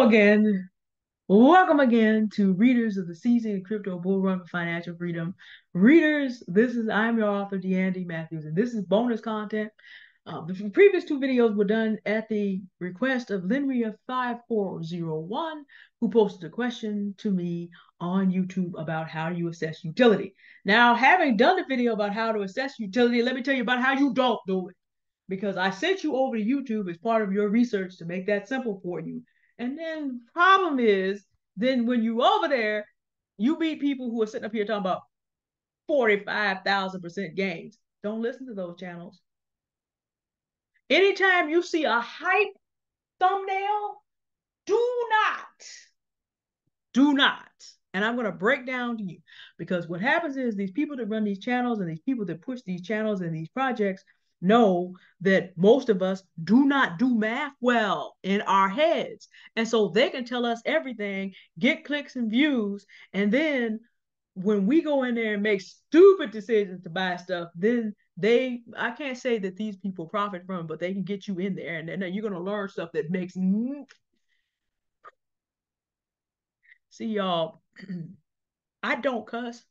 Hello again. Welcome again to Readers of the Season Crypto Bull Run for Financial Freedom. Readers, I'm your author, DeAndy Matthews, and this is bonus content. The previous two videos were done at the request of Linria5401, who posted a question to me on YouTube about how you assess utility. Now, having done the video about how to assess utility, let me tell you about how you don't do it, because I sent you over to YouTube as part of your research to make that simple for you. And then problem is, then when you over there, you meet people who are sitting up here talking about 45,000% gains. Don't listen to those channels. Anytime you see a hype thumbnail, do not, do not. And I'm going to break down to you, because what happens is these people that run these channels and these people that push these channels and these projects know that most of us do not do math well in our heads. And so they can tell us everything, get clicks and views. And then when we go in there and make stupid decisions to buy stuff, then I can't say that these people profit from it, but they can get you in there. And then you're going to learn stuff that makes, see y'all, I don't cuss.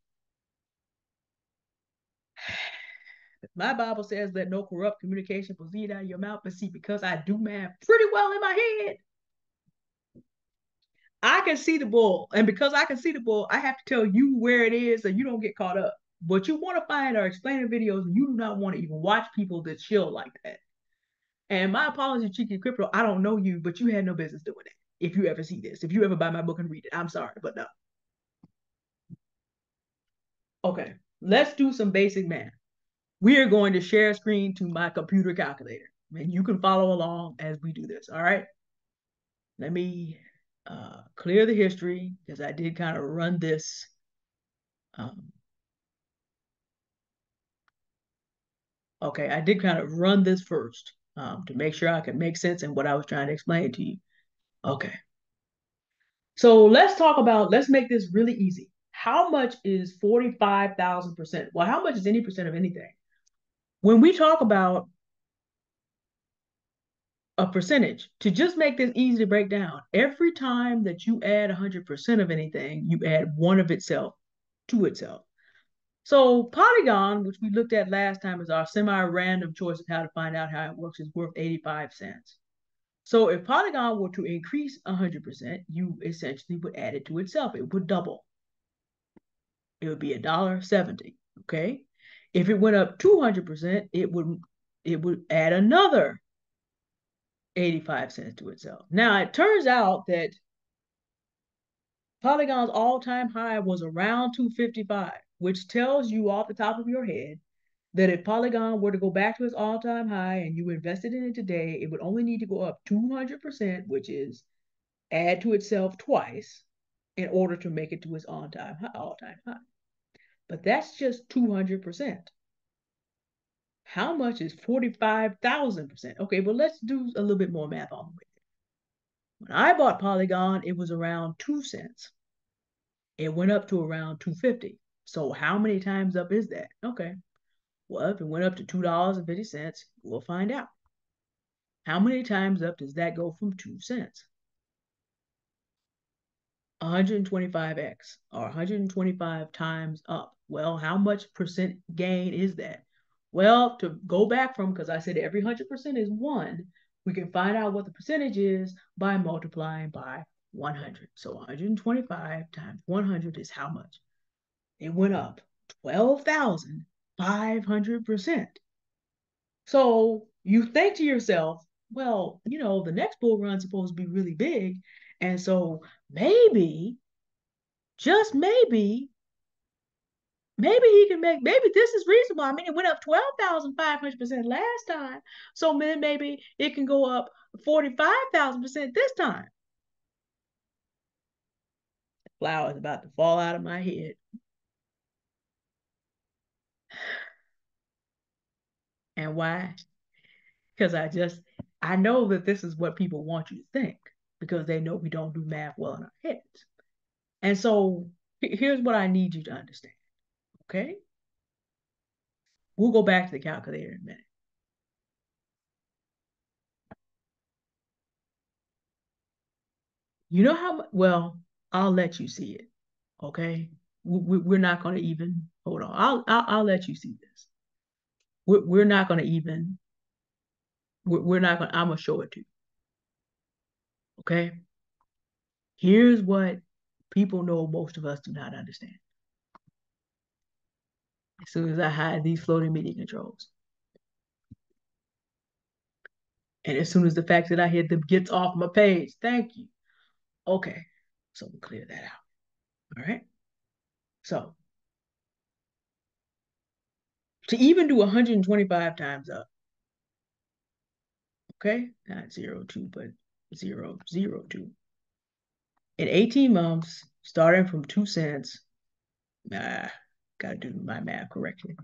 My Bible says that no corrupt communication proceed out of your mouth. But see, because I do math pretty well in my head, I can see the bull. And because I can see the bull, I have to tell you where it is so you don't get caught up. But you want to find or explaining videos, and you do not want to even watch people that chill like that. And my apologies, Cheeky Crypto, I don't know you, but you had no business doing it. If you ever see this, if you ever buy my book and read it, I'm sorry, but no. Okay, let's do some basic math. We are going to share screen to my computer calculator, and you can follow along as we do this. All right. Let me clear the history, because I did kind of run this. Okay, I did kind of run this first to make sure I could make sense in what I was trying to explain to you. Okay. So let's make this really easy. How much is 45,000%? Well, how much is any percent of anything? When we talk about a percentage, to just make this easy to break down, every time that you add 100% of anything, you add one of itself to itself. So Polygon, which we looked at last time, is our semi-random choice of how to find out how it works, is worth 85 cents. So if Polygon were to increase 100%, you essentially would add it to itself. It would double. It would be $1.70. Okay. If it went up 200%, it would add another 85 cents to itself. Now it turns out that Polygon's all-time high was around 255, which tells you off the top of your head that if Polygon were to go back to its all-time high and you invested in it today, it would only need to go up 200%, which is add to itself twice, in order to make it to its all-time high. But that's just 200%. How much is 45,000%? Okay, but let's do a little bit more math on the way. When I bought Polygon, it was around 2 cents. It went up to around 250. So how many times up is that? Okay. Well, if it went up to $2.50, we'll find out. How many times up does that go from 2 cents? 125x, or 125 times up. Well, how much percent gain is that? Well, to go back from, because I said every 100% is 1, we can find out what the percentage is by multiplying by 100. So 125 times 100 is how much? It went up 12,500%. So you think to yourself, well, the next bull run's supposed to be really big. And so maybe, just maybe he can maybe this is reasonable. I mean, it went up 12,500% last time. So then maybe it can go up 45,000% this time. The flower is about to fall out of my head. And why? Because I know that this is what people want you to think, because they know we don't do math well in our heads. And so here's what I need you to understand. Okay? We'll go back to the calculator in a minute. You know how much? Well, I'll let you see it. Okay. We're not going to even hold on. I'll let you see this. We're not going to even. We're not going. I'm gonna show it to you. Okay. Here's what people know most of us do not understand. As soon as I hide these floating media controls, and as soon as the fact that I hit them gets off my page, thank you. Okay. So we'll clear that out. All right. So to even do 125 times up, okay, not 0.2, but 0.002. In 18 months, starting from 2 cents, gotta do my math correctly.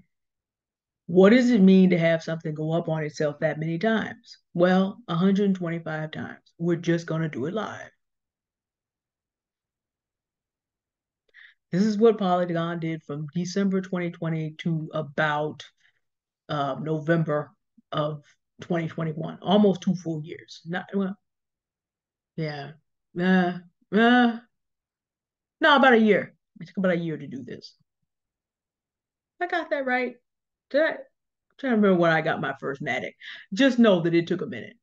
What does it mean to have something go up on itself that many times? Well, 125 times. We're just gonna do it live. This is what Polygon did from December 2020 to about November of 2021, almost 2 full years. Not well, yeah, uh, uh, no, about a year. It took about a year to do this. I got that right. Did I? I'm trying to remember when I got my first Matic. Just know that it took a minute.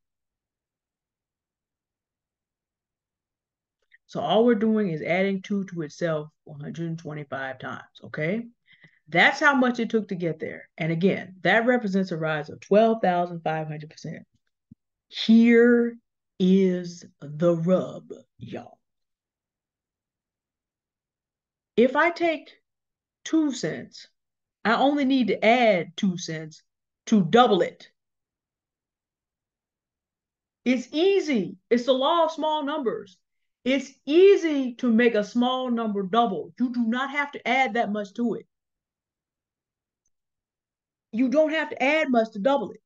So all we're doing is adding 2 to itself 125 times, okay? That's how much it took to get there. And again, that represents a rise of 12,500%. Here is the rub, y'all. If I take 2 cents, I only need to add 2 cents to double it. It's easy. It's the law of small numbers. It's easy to make a small number double. You do not have to add that much to it. You don't have to add much to double it.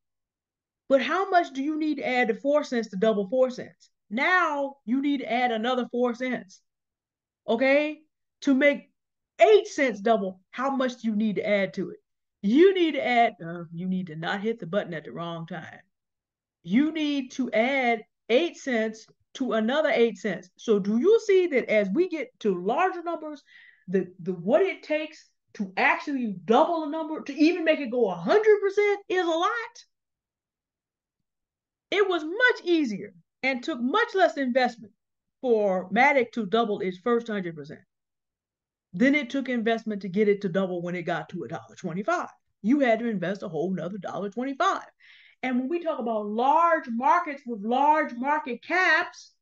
But how much do you need to add to 4 cents to double 4 cents? Now you need to add another 4 cents. Okay? To make 8 cents double, how much do you need to add to it? You need to add, you need to not hit the button at the wrong time. You need to add 8 cents to another 8 cents. So do you see that as we get to larger numbers, the what it takes to actually double a number to even make it go 100% is a lot? It was much easier and took much less investment for Matic to double its first 100%. Then it took investment to get it to double when it got to $1.25. You had to invest a whole nother $1.25. And when we talk about large markets with large market caps,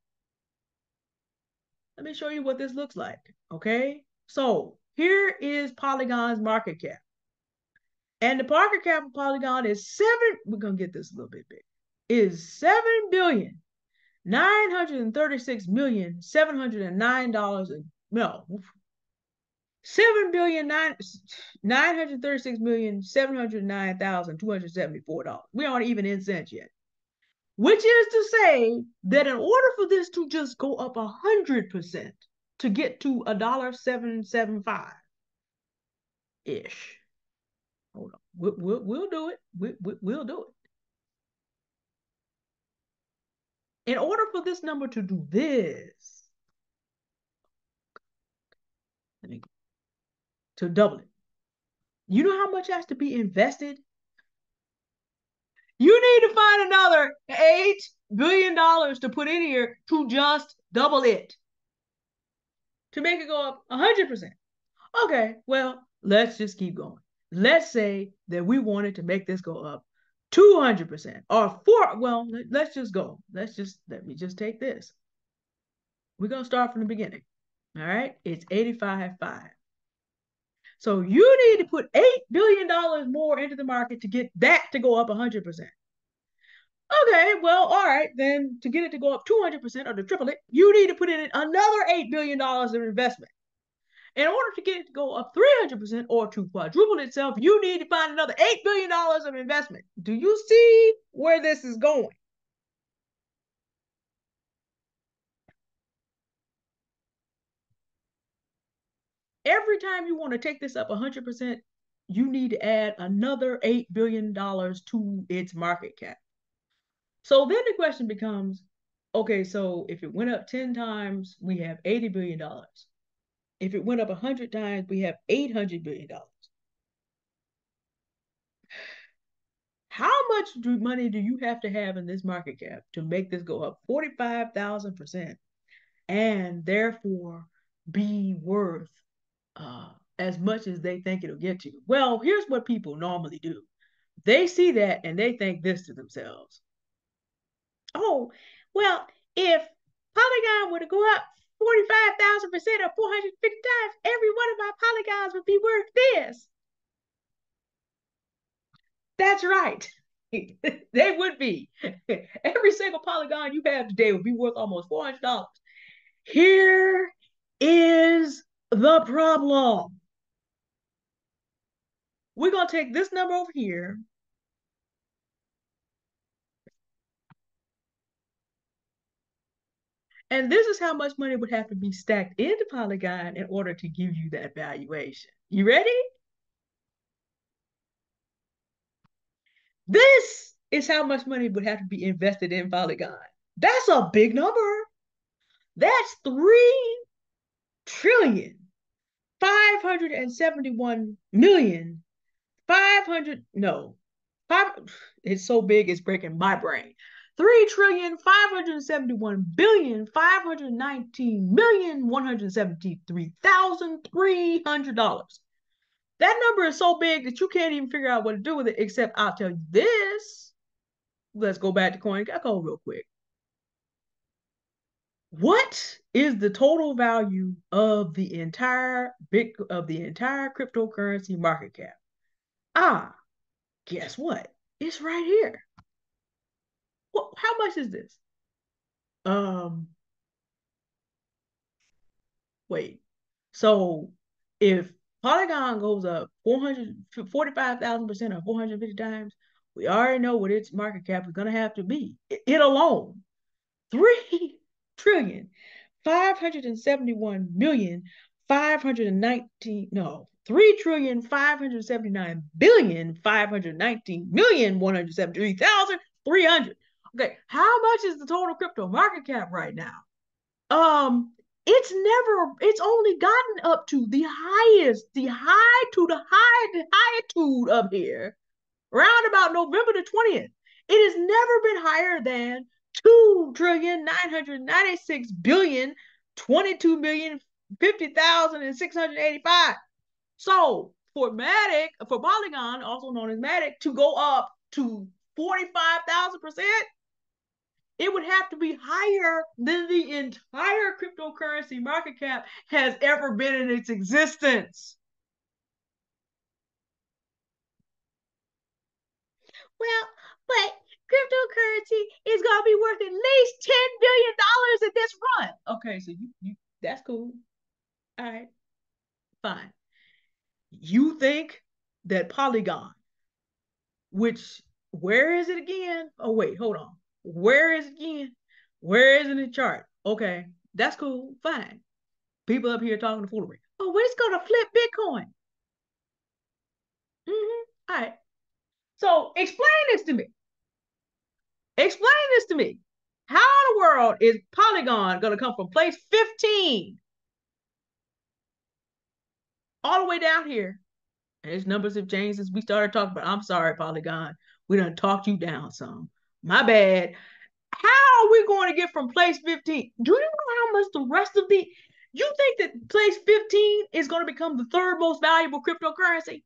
let me show you what this looks like. Okay. So here is Polygon's market cap. And the market cap of Polygon is we're going to get this a little bit big, is 7,936,709 no, 7,936,709,274. We aren't even in cents yet. Which is to say that in order for this to just go up 100% to get to $1.775 ish. Hold on, we'll do it. We'll do it. In order for this number to do this, to double it, you know how much has to be invested? You need to find another $8 billion to put in here to just double it, to make it go up 100%. Okay, well, let's just keep going. Let's say that we wanted to make this go up 200% or well, let's just go. Let me just take this. We're going to start from the beginning. All right, it's 85.5. So you need to put $8 billion more into the market to get that to go up 100%. Okay, well, all right, then to get it to go up 200% or to triple it, you need to put in another $8 billion of investment. In order to get it to go up 300% or to quadruple itself, you need to find another $8 billion of investment. Do you see where this is going? Every time you want to take this up 100%, you need to add another $8 billion to its market cap. So then the question becomes, Okay, so if it went up 10 times, we have $80 billion. If it went up 100 times, we have $800 billion. How much money do you have to have in this market cap to make this go up 45,000% and therefore be worth as much as they think it'll get to? Well, here's what people normally do. They see that and they think this to themselves. Oh, well, if Polygon were to go up 45,000% or 450 times, every one of our polygons would be worth this. That's right. They would be. Every single polygon you have today would be worth almost $400. Here is the problem. We're going to take this number over here. And this is how much money would have to be stacked into Polygon in order to give you that valuation. You ready? This is how much money would have to be invested in Polygon. That's a big number. That's 3,571,000,000. 500, no, five, it's so big it's breaking my brain. 3,571,519,173,300. That number is so big that you can't even figure out what to do with it, except I'll tell you this. Let's go back to CoinGecko real quick. What is the total value of the entire cryptocurrency market cap? Ah, guess what? It's right here. Well, how much is this? Um, Wait. So if Polygon goes up 445,000% or 450 times, we already know what its market cap is going to have to be. It alone, 3,571,519, no, 3,579,519,173,300. Okay, how much is the total crypto market cap right now? um it's only gotten up to the highest, the highitude up here around about November the 20th. It has never been higher than 2,996,022,050,685. So for Polygon, also known as Matic, to go up to 45,000%, it would have to be higher than the entire cryptocurrency market cap has ever been in its existence. Well, but cryptocurrency is going to be worth at least $10 billion at this run. Okay, so you that's cool. All right, fine. You think that Polygon, which, where is it again? Oh, wait, hold on. Where is it again? Where is it in the chart? Okay, that's cool. Fine. People up here talking to foolery. Oh, well, it's going to flip Bitcoin. All right. So explain this to me. Explain this to me. How in the world is Polygon going to come from place 15 all the way down here? And its numbers have changed since we started talking about. I'm sorry, Polygon. We done talked you down some. My bad. How are we going to get from place 15? Do you know how much the rest of the. You think that place 15 is going to become the third most valuable cryptocurrency?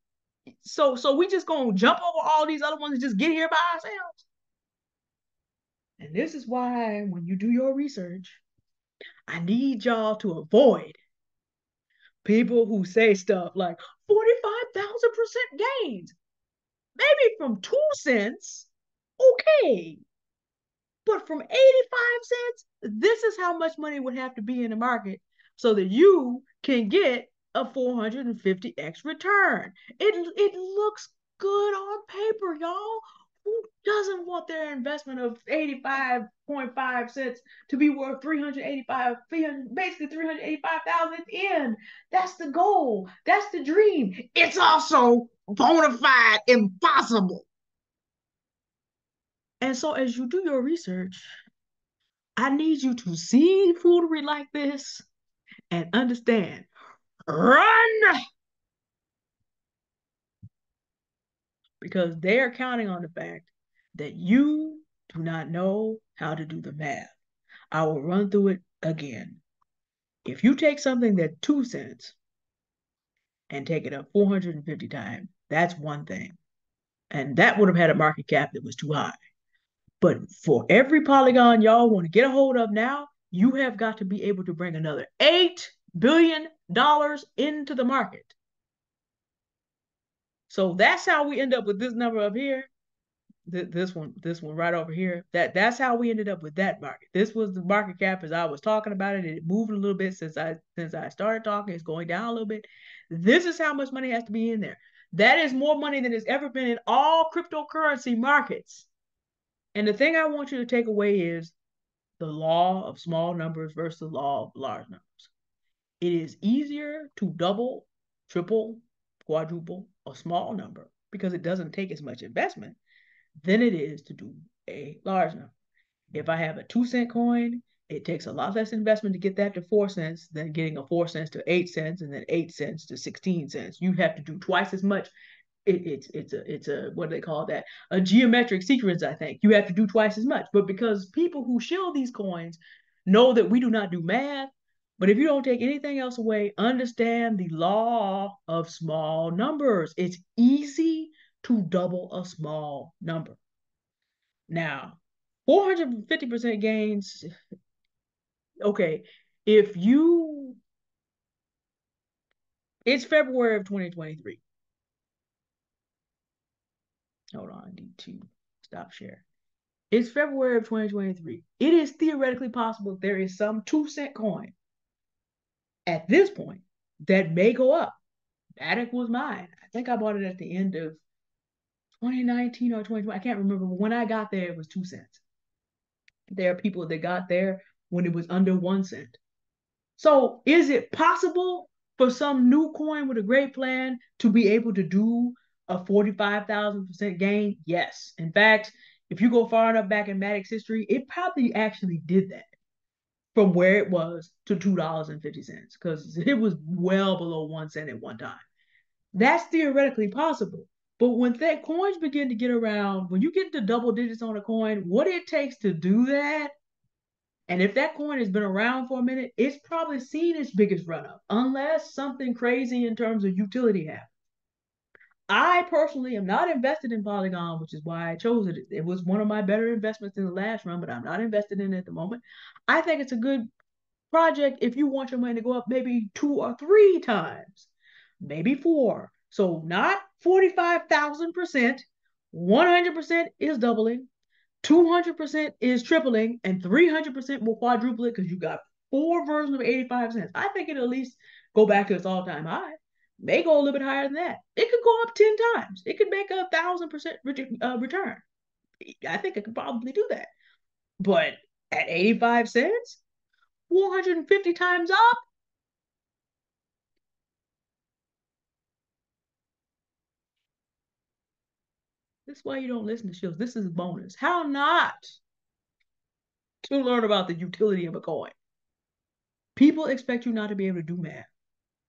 So we just gonna jump over all these other ones and just get here by ourselves. And this is why when you do your research, I need y'all to avoid people who say stuff like 45,000% gains. Maybe from 2 cents, okay. But from 85 cents, this is how much money would have to be in the market so that you can get a 450x return. It looks good on paper, y'all. Who doesn't want their investment of 85.5 cents to be worth 385, basically 385,000 at the end? That's the goal. That's the dream. It's also bona fide impossible. And so as you do your research, I need you to see foolery like this and understand. Run! Because they are counting on the fact that you do not know how to do the math. I will run through it again. If you take something that's 2 cents and take it up 450 times, that's one thing. And that would have had a market cap that was too high. But for every polygon y'all want to get a hold of now, you have got to be able to bring another $8 billion into the market. So that's how we end up with this number up here. This one right over here. That's how we ended up with that market. This was the market cap as I was talking about it. It moved a little bit since I started talking. It's going down a little bit. This is how much money has to be in there. That is more money than has ever been in all cryptocurrency markets. And the thing I want you to take away is the law of small numbers versus the law of large numbers. It is easier to double, triple, quadruple a small number because it doesn't take as much investment than it is to do a large number. If I have a 2 cent coin, it takes a lot less investment to get that to 4 cents than getting a 4 cents to 8 cents and then 8 cents to 16 cents. You have to do twice as much. It's a what do they call that? A geometric sequence, I think. You have to do twice as much. But because people who shill these coins know that we do not do math, but if you don't take anything else away, understand the law of small numbers. It's easy to double a small number. Now, 450% gains, okay, if you, it's February of 2023. Hold on, I need to stop share. It's February of 2023. It is theoretically possible there is some 2 cent coin at this point that may go up. Attic was mine. I think I bought it at the end of 2019 or 2020. I can't remember. But when I got there, it was 2 cents. There are people that got there when it was under 1 cent. So is it possible for some new coin with a great plan to be able to do a 45,000% gain? Yes. In fact, if you go far enough back in Matic's history, it probably actually did that from where it was to $2.50 because it was well below 1 cent at one time. That's theoretically possible. But when that coins begin to get around, when you get to double digits on a coin, what it takes to do that, and if that coin has been around for a minute, it's probably seen its biggest run up, unless something crazy in terms of utility happens. I personally am not invested in Polygon, which is why I chose it. It was one of my better investments in the last run, but I'm not invested in it at the moment. I think it's a good project if you want your money to go up maybe 2 or 3 times, maybe 4. So not 45,000%. 100% is doubling. 200% is tripling, and 300% will quadruple it because you got 4 versions of 85 cents. I think it'll at least go back to its all-time high. May go a little bit higher than that. It could go up 10 times. It could make 1,000% return. I think it could probably do that. But at 85 cents, 450 times up, this is why you don't listen to shows. This is a bonus. How not to learn about the utility of a coin? People expect you not to be able to do math.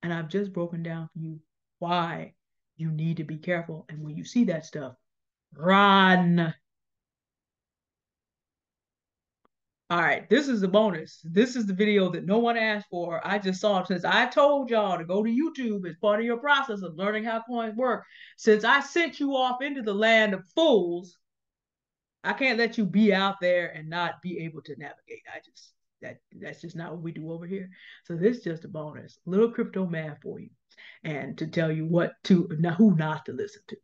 And I've just broken down for you why you need to be careful. And when you see that stuff, run. All right, this is the bonus. This is the video that no one asked for. I just saw it since I told y'all to go to YouTube as part of your process of learning how coins work. Since I sent you off into the land of fools, I can't let you be out there and not be able to navigate. That's just not what we do over here. So this is just a bonus, little crypto math for you, and to tell you what to who not to listen to.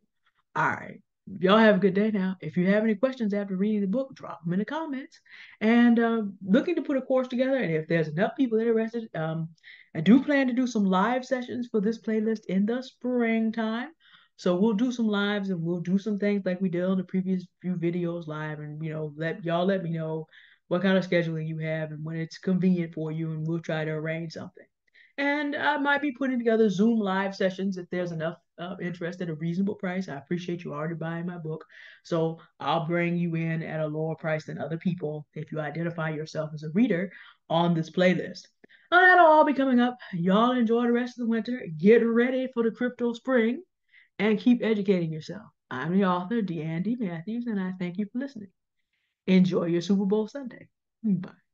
All right. Y'all have a good day now. If you have any questions after reading the book, drop them in the comments. And looking to put a course together, and if there's enough people interested, I do plan to do some live sessions for this playlist in the springtime. So we'll do some lives and we'll do some things like we did on the previous few videos live, and let me know what kind of scheduling you have and when it's convenient for you, and we'll try to arrange something. And I might be putting together Zoom live sessions if there's enough interest at a reasonable price. I appreciate you already buying my book. So I'll bring you in at a lower price than other people if you identify yourself as a reader on this playlist. That'll all be coming up. Y'all enjoy the rest of the winter. Get ready for the crypto spring and keep educating yourself. I'm the author, Deanne D. Matthews, and I thank you for listening. Enjoy your Super Bowl Sunday. Bye.